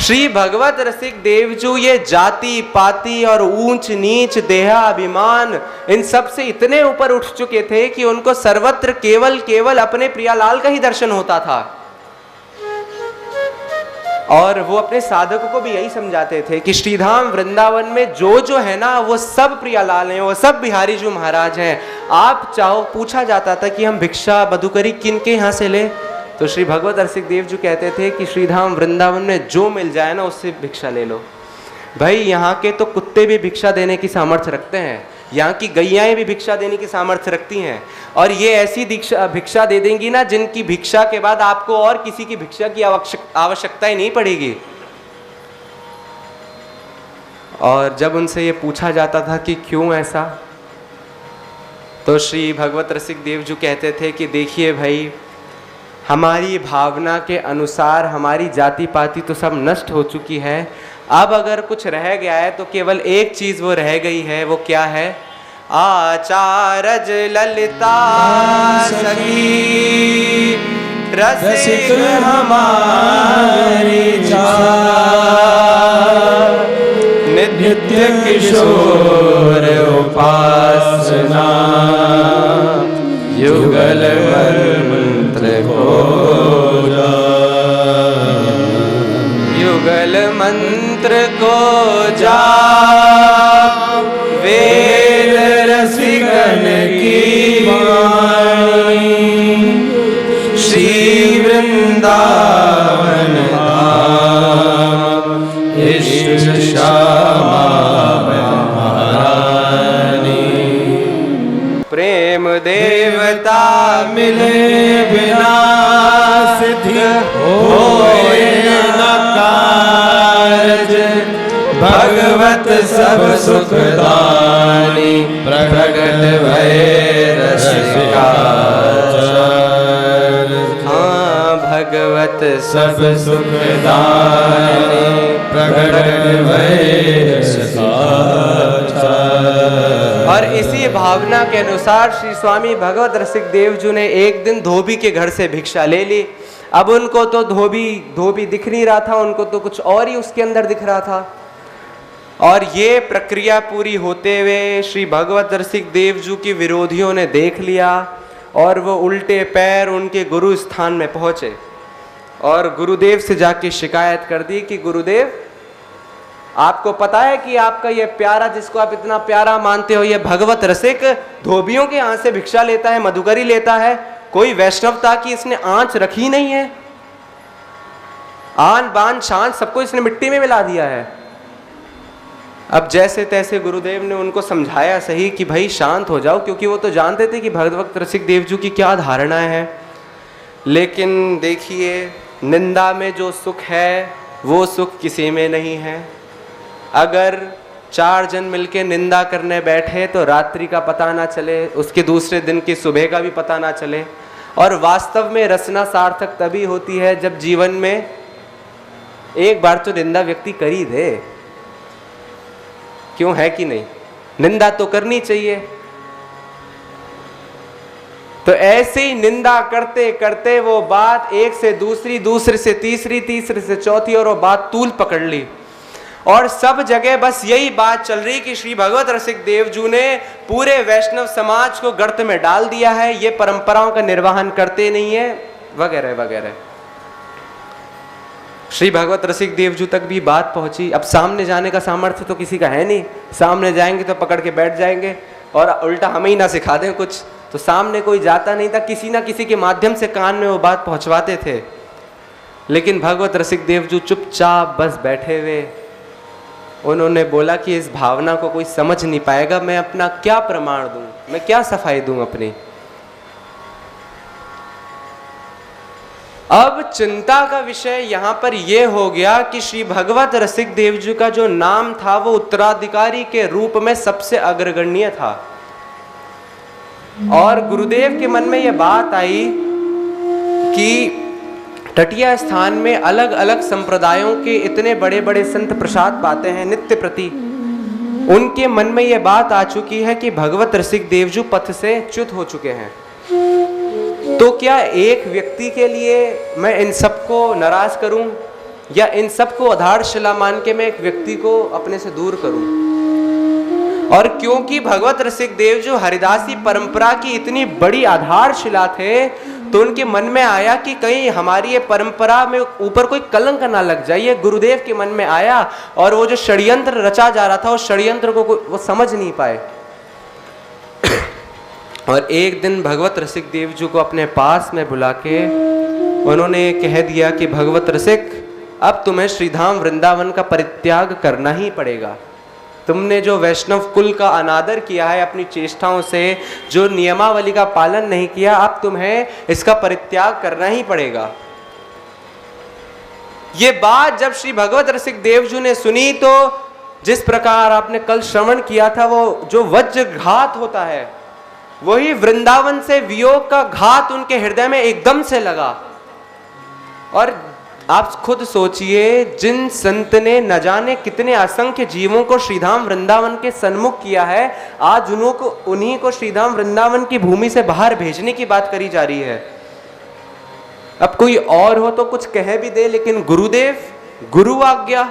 श्री भगवत रसिक देवजू ये जाति पाति और ऊंच नीच देहाभिमान इन सब से इतने ऊपर उठ चुके थे कि उनको सर्वत्र केवल केवल अपने प्रियालाल का ही दर्शन होता था। और वो अपने साधकों को भी यही समझाते थे कि श्रीधाम वृंदावन में जो है ना वो सब प्रियालाल हैं, वो सब बिहारी जी महाराज हैं। आप चाहो, पूछा जाता था कि हम भिक्षा मधुकरी किन के यहाँ से ले, तो श्री भगवत रसिक देव जी कहते थे कि श्रीधाम वृंदावन में जो मिल जाए ना उससे भिक्षा ले लो। भाई यहाँ के तो कुत्ते भी भिक्षा देने की सामर्थ्य रखते हैं, यहाँ की गैयाएं भी भिक्षा देने की सामर्थ्य रखती हैं, और ये ऐसी भिक्षा दे देंगी ना जिनकी भिक्षा के बाद आपको और किसी की भिक्षा की आवश्यकता ही नहीं पड़ेगी। और जब उनसे ये पूछा जाता था कि क्यों ऐसा, तो श्री भगवत रसिक देव जी कहते थे कि देखिए भाई, हमारी भावना के अनुसार हमारी जाति पाति तो सब नष्ट हो चुकी है। अब अगर कुछ रह गया है तो केवल एक चीज वो रह गई है, वो क्या है? आचारज ललिता सखी रसिक हमारी नित्य किशोर उपासना युगल मंत्र को युगल मंत्र को जा वेद रसिकन की वाणी श्री वृंदावन धाम इष्ट श्यामा प्रेम देवता मिले बिना सिद्ध होए न कारज भगवत सब सुखदानी प्रगट भय रसिका। हाँ, भगवत सब सुखदानी प्रगट भय रसिका। और इसी भावना के अनुसार श्री स्वामी भगवत रसिक देव जी ने एक दिन धोबी के घर से भिक्षा ले ली। अब उनको तो धोबी दिख नहीं रहा था, उनको तो कुछ और ही उसके अंदर दिख रहा था। और ये प्रक्रिया पूरी होते हुए श्री भगवत रसिक देव जी की विरोधियों ने देख लिया और वो उल्टे पैर उनके गुरु स्थान में पहुंचे और गुरुदेव से जाके शिकायत कर दी कि गुरुदेव, आपको पता है कि आपका ये प्यारा, जिसको आप इतना प्यारा मानते हो, ये भगवत रसिक धोबियों के यहाँ से भिक्षा लेता है, मधुकरी लेता है। कोई वैष्णवता की इसने आंच रखी नहीं है, आन बान शान सबको इसने मिट्टी में मिला दिया है। अब जैसे तैसे गुरुदेव ने उनको समझाया सही कि भाई शांत हो जाओ, क्योंकि वो तो जानते थे कि भगवत रसिक देव जी की क्या धारणाएं हैं। लेकिन देखिए, निंदा में जो सुख है वो सुख किसी में नहीं है। अगर 4 जन मिलके निंदा करने बैठे तो रात्रि का पता ना चले, उसके दूसरे दिन की सुबह का भी पता ना चले। और वास्तव में रचना सार्थक तभी होती है जब जीवन में एक बार तो निंदा व्यक्ति कर ही दे। क्यों, है कि नहीं? निंदा तो करनी चाहिए। तो ऐसे ही निंदा करते करते वो बात एक से दूसरी, दूसरे से तीसरी, तीसरे से चौथी, और वो बात तूल पकड़ ली। और सब जगह बस यही बात चल रही कि श्री भगवत रसिक देव जी ने पूरे वैष्णव समाज को गर्त में डाल दिया है, ये परंपराओं का निर्वहन करते नहीं है, वगैरह वगैरह। श्री भगवत रसिक देव जी तक भी बात पहुंची। अब सामने जाने का सामर्थ्य तो किसी का है नहीं, सामने जाएंगे तो पकड़ के बैठ जाएंगे और उल्टा हमें ही ना सिखा दें कुछ। तो सामने कोई जाता नहीं था, किसी ना किसी के माध्यम से कान में वो बात पहुंचवाते थे। लेकिन भगवत रसिक देव जी चुपचाप बस बैठे हुए। उन्होंने बोला कि इस भावना को कोई समझ नहीं पाएगा, मैं अपना क्या प्रमाण दूं, मैं क्या सफाई दूं अपनी। अब चिंता का विषय यहां पर यह हो गया कि श्री भगवत रसिक देव जी का जो नाम था वो उत्तराधिकारी के रूप में सबसे अग्रगण्य था। और गुरुदेव के मन में यह बात आई कि तटीय स्थान में अलग अलग संप्रदायों के इतने बड़े बड़े संत प्रसाद पाते हैं नित्य प्रति। उनके मन में यह बात आ चुकी है कि भगवत रसिक देव जी पथ से च्युत हो चुके हैं। तो क्या एक व्यक्ति के लिए मैं इन सबको नाराज करूं? या इन सबको आधारशिला मान के मैं एक व्यक्ति को अपने से दूर करूं? और क्योंकि भगवत रसिक देव जो हरिदासी परंपरा की इतनी बड़ी आधारशिला थे, तो उनके मन में आया कि कहीं हमारी ये परंपरा में ऊपर कोई कलंक ना लग जाए। ये गुरुदेव के मन में आया और वो जो षड्यंत्र रचा जा रहा था, उस षड्यंत्र को वो समझ नहीं पाए। और एक दिन भगवत रसिक देव जी को अपने पास में बुला के उन्होंने कह दिया कि भगवत रसिक, अब तुम्हें श्रीधाम वृंदावन का परित्याग करना ही पड़ेगा। तुमने जो वैष्णव कुल का अनादर किया है अपनी चेष्टाओं से, जो नियमावली का पालन नहीं किया, अब तुम्हें इसका परित्याग करना ही पड़ेगा। ये बात जब श्री भगवत रसिक देव जी ने सुनी, तो जिस प्रकार आपने कल श्रवण किया था, वो जो वज्र घात होता है, वही वृंदावन से वियोग का घात उनके हृदय में एकदम से लगा। और आप खुद सोचिए, जिन संत ने न जाने कितने असंख्य जीवों को श्रीधाम वृंदावन के सन्मुख किया है, आज उन्हीं को श्रीधाम वृंदावन की भूमि से बाहर भेजने की बात करी जा रही है। अब कोई और हो तो कुछ कह भी दे, लेकिन गुरुदेव, गुरु आज्ञा।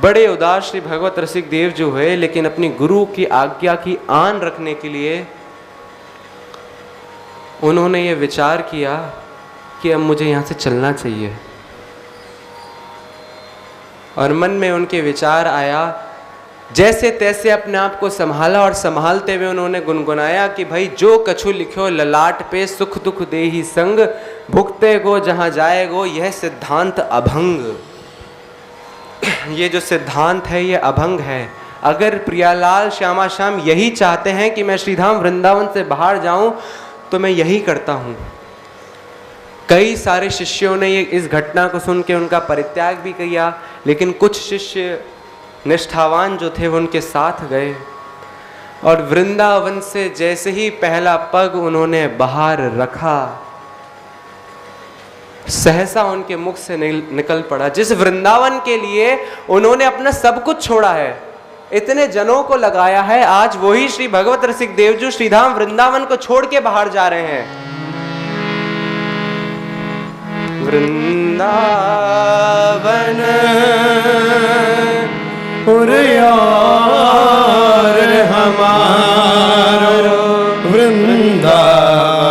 बड़े उदास श्री भगवत रसिक देव जो है, लेकिन अपनी गुरु की आज्ञा की आन रखने के लिए उन्होंने ये विचार किया कि अब मुझे यहाँ से चलना चाहिए। और मन में उनके विचार आया, जैसे तैसे अपने आप को संभाला और संभालते हुए उन्होंने गुनगुनाया कि भाई, जो कछु लिखो ललाट पे, सुख दुख दे ही संग, भुगते गो जहाँ जाएगो, यह सिद्धांत अभंग। ये जो सिद्धांत है ये अभंग है। अगर प्रियालाल श्यामा श्याम यही चाहते हैं कि मैं श्रीधाम वृंदावन से बाहर जाऊं, तो मैं यही करता हूं। कई सारे शिष्यों ने ये इस घटना को सुन के उनका परित्याग भी किया, लेकिन कुछ शिष्य निष्ठावान जो थे वो उनके साथ गए। और वृंदावन से जैसे ही पहला पग उन्होंने बाहर रखा, सहसा उनके मुख से निकल पड़ा, जिस वृंदावन के लिए उन्होंने अपना सब कुछ छोड़ा है, इतने जनों को लगाया है, आज वही श्री भगवत रसिक देव जी श्रीधाम वृंदावन को छोड़ के बाहर जा रहे हैं। वृंदावन हमारो, वृंदावन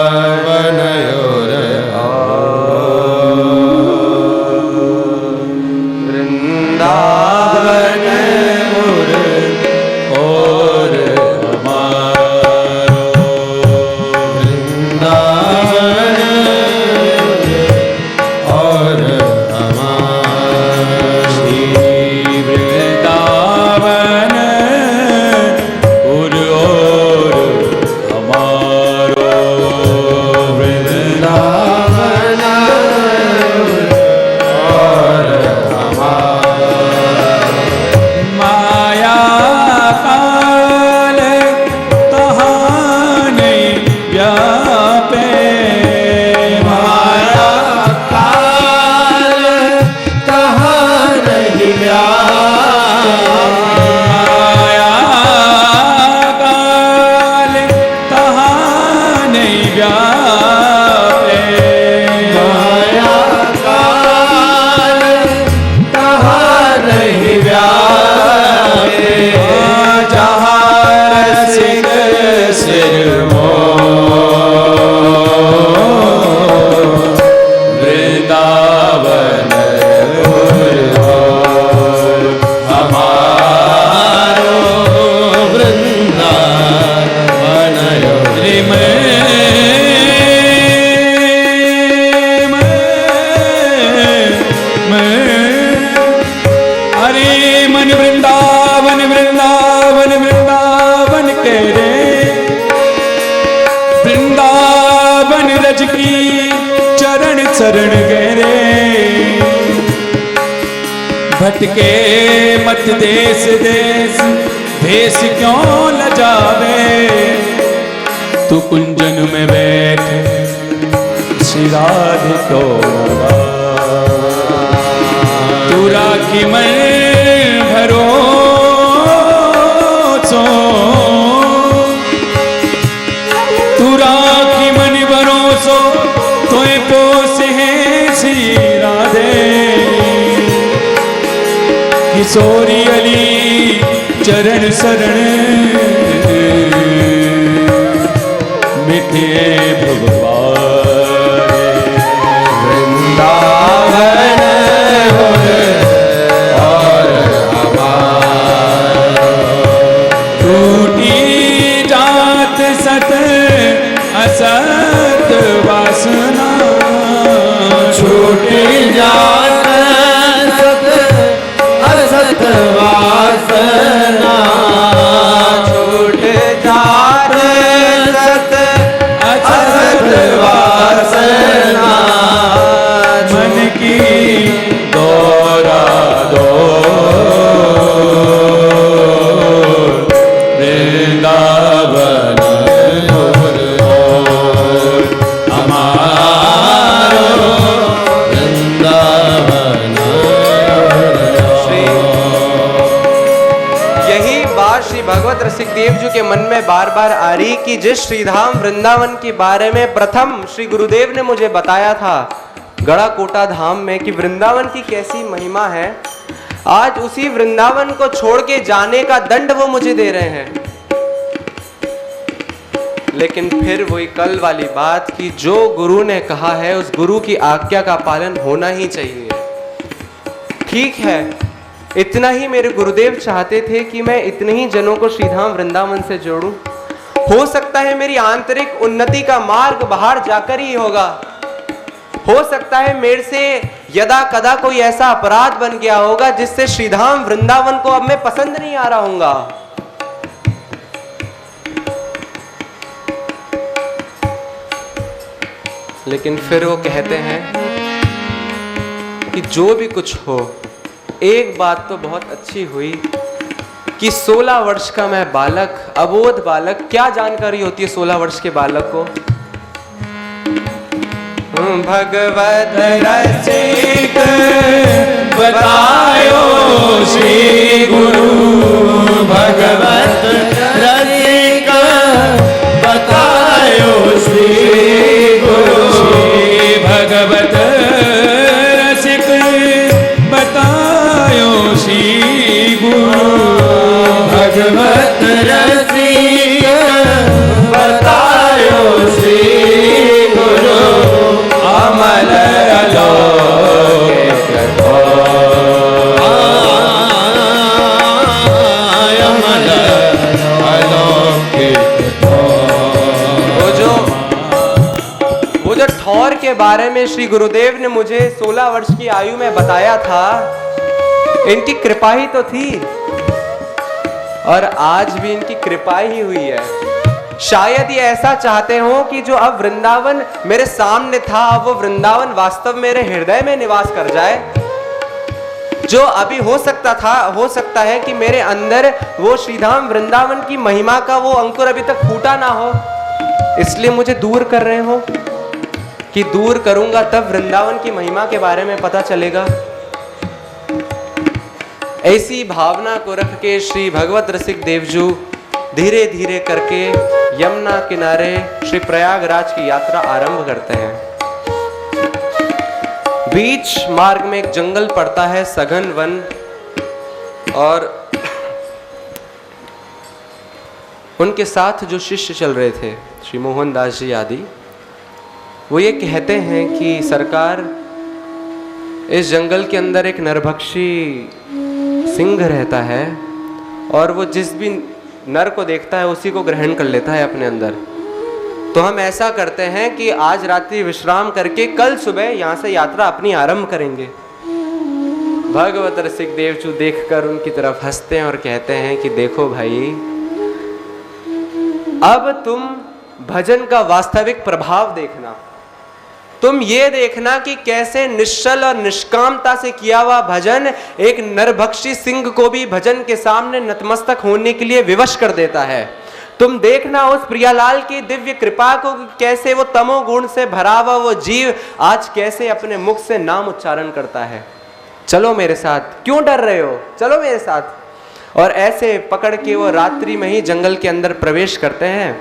शरण गहरे भटके मत देश देश भेष क्यों लजावे। तू कुंजन में बैठ श्री राधिको तू राखी मन भरोसो तू राखी मन भरोसो तोय पो किशोरी अली चरण शरण मिटे भगवान वृंदावन और टूटी जात सत असत वासना छूटी जात सत असत वासना छूट जात सत असत वासना मन की दौरा दो वृंदावन हमारो वृंदावन यही बात श्री भगवत रसिक देव जी के मन में बार बार आ रही कि जिस श्रीधाम वृंदावन के बारे में प्रथम श्री गुरुदेव ने मुझे बताया था गड़ा कोटा धाम में कि वृंदावन की कैसी महिमा है, आज उसी वृंदावन को छोड़ के जाने का दंड वो मुझे दे रहे हैं। लेकिन फिर वही कल वाली बात कि जो गुरु ने कहा है उस गुरु की आज्ञा का पालन होना ही चाहिए। ठीक है, इतना ही मेरे गुरुदेव चाहते थे कि मैं इतने ही जनों को श्रीधाम वृंदावन से जोड़ूं। हो सकता है मेरी आंतरिक उन्नति का मार्ग बाहर जाकर ही होगा। हो सकता है मेरे से यदा कदा कोई ऐसा अपराध बन गया होगा जिससे श्रीधाम वृंदावन को अब मैं पसंद नहीं आ रहा हूंगा। लेकिन फिर वो कहते हैं कि जो भी कुछ हो, एक बात तो बहुत अच्छी हुई कि 16 वर्ष का मैं बालक, अबोध बालक, क्या जानकारी होती है 16 वर्ष के बालक को? भगवत रसिक बतायो श्री गुरु भगवत रसिक बतायो श्री गुरु श्री भगवत रसिक बतायो श्री गुरु भगवत रसिक बतायो श्री गुरु अमल अलौकिक अमल अलौकिक वो जो ठौर के बारे में श्री गुरुदेव ने मुझे 16 वर्ष की आयु में बताया था, इनकी कृपा ही तो थी और आज भी इनकी कृपा ही हुई है। शायद ये ऐसा चाहते हो कि जो अब वृंदावन मेरे सामने था, अब वो वृंदावन वास्तव मेरे हृदय में निवास कर जाए। जो अभी हो सकता है कि मेरे अंदर वो श्रीधाम वृंदावन की महिमा का वो अंकुर अभी तक फूटा ना हो, इसलिए मुझे दूर कर रहे हो कि दूर करूंगा तब वृंदावन की महिमा के बारे में पता चलेगा। ऐसी भावना को रख के श्री भगवत रसिक देवजू धीरे धीरे करके यमुना किनारे श्री प्रयागराज की यात्रा आरंभ करते हैं। बीच मार्ग में एक जंगल पड़ता है, सघन वन, और उनके साथ जो शिष्य चल रहे थे श्री मोहनदास जी आदि, वो ये कहते हैं कि सरकार, इस जंगल के अंदर एक नरभक्षी सिंह रहता है और वो जिस भी नर को देखता है उसी को ग्रहण कर लेता है अपने अंदर। तो हम ऐसा करते हैं कि आज रात्रि विश्राम करके कल सुबह यहाँ से यात्रा अपनी आरंभ करेंगे। भगवत रसिक देवचू देखकर उनकी तरफ हंसते हैं और कहते हैं कि देखो भाई, अब तुम भजन का वास्तविक प्रभाव देखना। तुम ये देखना कि कैसे निश्चल और निष्कामता से किया हुआ भजन एक नरभक्षी सिंह को भी भजन के सामने नतमस्तक होने के लिए विवश कर देता है। तुम देखना उस प्रियालाल की दिव्य कृपा को, कैसे वो तमोगुण से भरा हुआ वो जीव आज कैसे अपने मुख से नाम उच्चारण करता है। चलो मेरे साथ, क्यों डर रहे हो, चलो मेरे साथ। और ऐसे पकड़ के वो रात्रि में ही जंगल के अंदर प्रवेश करते हैं।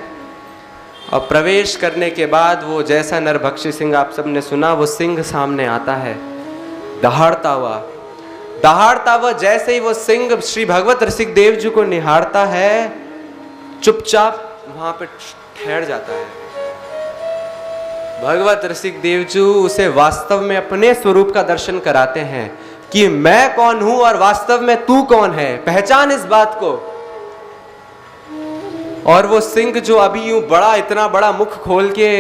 और प्रवेश करने के बाद वो जैसा नरभक्षी सिंह आप सबने सुना, वो सिंह सामने आता है दहाड़ता हुआ। दहाड़ता वह जैसे ही वो सिंह श्री भगवत रसिक देव जी को निहारता है, चुपचाप वहां पे ठहर जाता है। भगवत रसिक देव जी उसे वास्तव में अपने स्वरूप का दर्शन कराते हैं कि मैं कौन हूं और वास्तव में तू कौन है, पहचान इस बात को। और वो सिंह जो अभी यूं बड़ा, इतना बड़ा मुख खोल के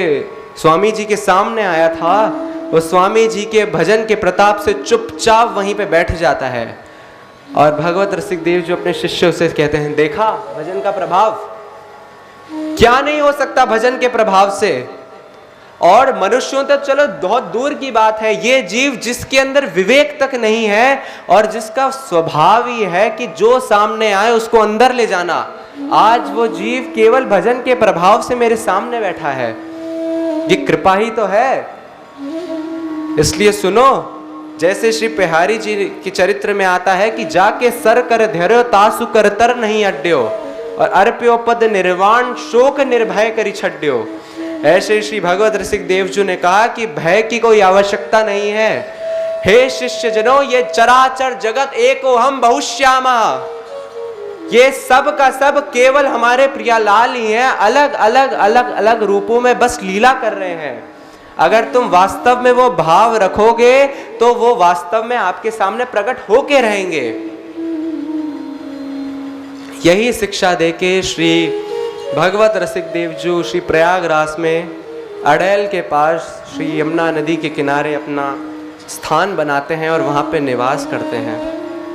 स्वामी जी के सामने आया था, वो स्वामी जी के भजन के प्रताप से चुपचाप वहीं पे बैठ जाता है। और भगवत रसिक देव जो अपने शिष्यों से कहते हैं, देखा भजन का प्रभाव, क्या नहीं हो सकता भजन के प्रभाव से। और मनुष्यों तक चलो बहुत दूर की बात है, ये जीव जिसके अंदर विवेक तक नहीं है और जिसका स्वभाव ही है कि जो सामने आए उसको अंदर ले जाना, आज वो जीव केवल भजन के प्रभाव से मेरे सामने बैठा है। ये कृपा ही तो है। इसलिए सुनो, जैसे श्री बिहारी जी के चरित्र में आता है कि जाके सर कर धैर्य तासु कर तर नहीं अड्ड्यो और अर्प्यो पद निर्वाण शोक निर्भय करी छड्ड्यो। ऐसे श्री भगवत रसिक देव जी ने कहा कि भय की कोई आवश्यकता नहीं है। हे शिष्य जनों, ये चराचर जगत एको हम बहुश्यामा, ये सब का सब केवल हमारे प्रियालाल ही हैं, अलग अलग अलग अलग रूपों में बस लीला कर रहे हैं। अगर तुम वास्तव में वो भाव रखोगे तो वो वास्तव में आपके सामने प्रकट होके रहेंगे। यही शिक्षा देके श्री भगवत रसिक देव जी श्री प्रयागराज में अड़ैल के पास श्री यमुना नदी के किनारे अपना स्थान बनाते हैं और वहां पे निवास करते हैं।